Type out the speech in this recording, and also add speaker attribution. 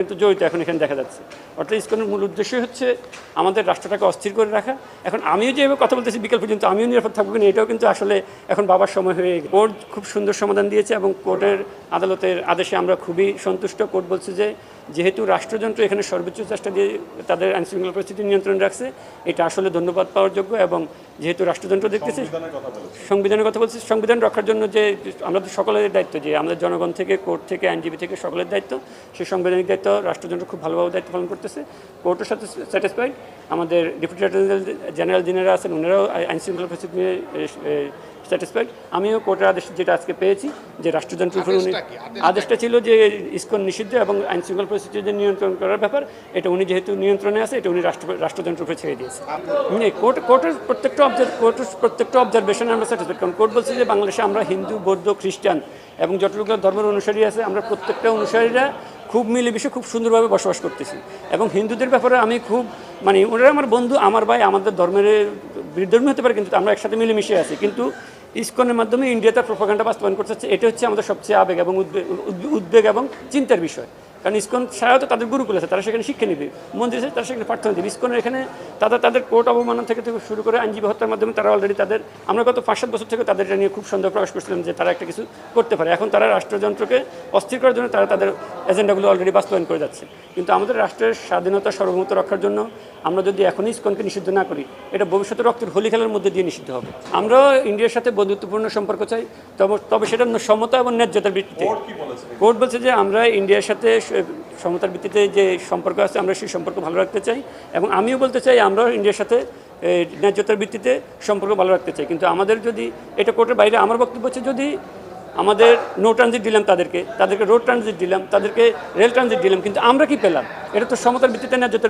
Speaker 1: কিন্তু জড়িত এখন এখানে দেখা যাচ্ছে। অর্থাৎ ইসকনের মূল উদ্দেশ্যই হচ্ছে আমাদের রাষ্ট্রটাকে অস্থির করে রাখা। এখন আমিও যেভাবে কথা বলতেছি বিকেল পর্যন্ত আমিও নিরাপদ থাকবো কিনা এটাও কিন্তু আসলে এখন বাবার সময় হয়ে গেছে। কোর্ট খুব সুন্দর সমাধান দিয়েছে এবং কোর্টের আদালতের আদেশে আমরা খুবই সন্তুষ্ট। কোর্ট বলছে যে যেহেতু রাষ্ট্রযন্ত্র এখানে সর্বোচ্চ চেষ্টা দিয়ে তাদের আইনশৃঙ্খলা পরিস্থিতি নিয়ন্ত্রণ রাখছে, এটা আসলে ধন্যবাদ পাওয়ার যোগ্য। এবং যেহেতু রাষ্ট্রযন্ত্র দেখতেছে, সংবিধানের কথা বলছে, সংবিধান রক্ষার জন্য যে আমাদের সকলের দায়িত্ব, যে আমাদের জনগণ থেকে, কোর্ট থেকে, আইনজীবী থেকে সকলের দায়িত্ব, সেই সাংবিধানিক দায়িত্ব রাষ্ট্রযন্ত্র খুব ভালোভাবে দায়িত্ব পালন করতেছে। কোর্টের সাথে স্যাটিসফাইড। আমাদের ডেপুটি জেনারেল যিনারা আছেন ওনারাও আইনশৃঙ্খলা পরিস্থিতি নিয়ে স্যাটিসফাইড। আমিও কোর্টের আদেশ যেটা আজকে পেয়েছি যে রাষ্ট্রযন্ত্রের উপর উনি আদেশটা ছিল যে ইসকন নিষিদ্ধ এবং আইনশৃঙ্খলা পরিস্থিতি নিয়ন্ত্রণ করার ব্যাপার, এটা উনি যেহেতু নিয়ন্ত্রণে আছে এটা উনি রাষ্ট্রযন্ত্রের উপরে ছেড়ে দিয়েছে। কোর্টের প্রত্যেকটা অবজারভেশনে আমরা স্যাটিসফাইড। কারণ কোর্ট বলছে যে বাংলাদেশে আমরা হিন্দু, বৌদ্ধ, খ্রিস্টান এবং যতটুকু ধর্মের অনুসারী আছে আমরা প্রত্যেকটা অনুসারীরা খুব মিলেমিশে খুব সুন্দরভাবে বসবাস করতেছি। এবং হিন্দুদের ব্যাপারে আমি খুব ওনারা আমার বন্ধু, আমার ভাই, আমাদের ধর্মের বিধর্মী হতে পারে কিন্তু আমরা একসাথে মিলেমিশে আছি। কিন্তু ইসকনের মাধ্যমে ইন্ডিয়া তার প্রোপাগান্ডা বাস্তবায়ন করতে চাচ্ছে, এটা হচ্ছে আমাদের সবচেয়ে আবেগ এবং উদ্বেগ এবং চিন্তার বিষয়। কারণ ইসকন ছাড়াও তো তাদের গুরুকুল আছে, তারা সেখানে শিক্ষা নিবে, মন্দির আছে তারা সেখানে প্রার্থনা দেবে। ইসকনের এখানে তাদের কোর্ট অবমাননা থেকে শুরু করে আইনজীবী হত্যার মাধ্যমে তারা অলরেডি আমরা গত 5-7 বছর থেকে তাদের নিয়ে খুব সন্দেহ প্রকাশ করছিলাম যে তারা একটা কিছু করতে পারে। এখন তারা রাষ্ট্রযন্ত্রকে অস্থির করার জন্য তারা তাদের এজেন্ডাগুলো অলরেডি বাস্তবায়ন করে যাচ্ছে। কিন্তু আমাদের রাষ্ট্রের স্বাধীনতা সার্বভৌমত্ব রক্ষার জন্য আমরা যদি এখনই ইসকনকে নিষিদ্ধ না করি, এটা ভবিষ্যতে রক্তের হোলি খেলার মধ্যে দিয়ে নিষিদ্ধ হবে। আমরা ইন্ডিয়ার সাথে বন্ধুত্বপূর্ণ সম্পর্ক চাই, তবে সেটা সমতা এবং ন্যায্যতার ভিত্তিতে। কোর্ট বলছে যে আমরা ইন্ডিয়ার সাথে সমতার ভিত্তিতে যে সম্পর্ক আছে আমরা সেই সম্পর্ক ভালো রাখতে চাই। এবং আমিও বলতে চাই আমরা ইন্ডিয়ার সাথে ন্যায্যতার ভিত্তিতে সম্পর্ক ভালো রাখতে চাই। কিন্তু আমাদের যদি এটা কোর্টের বাইরে, আমার বক্তব্য হচ্ছে যদি আমাদের নো ট্রানজিট দিলাম, তাদেরকে রোড ট্রানজিট দিলাম, তাদেরকে রেল ট্রানজিট দিলাম, কিন্তু আমরা কি পেলাম? এটা তো সমতার ভিত্তিতে ন্যায্যতার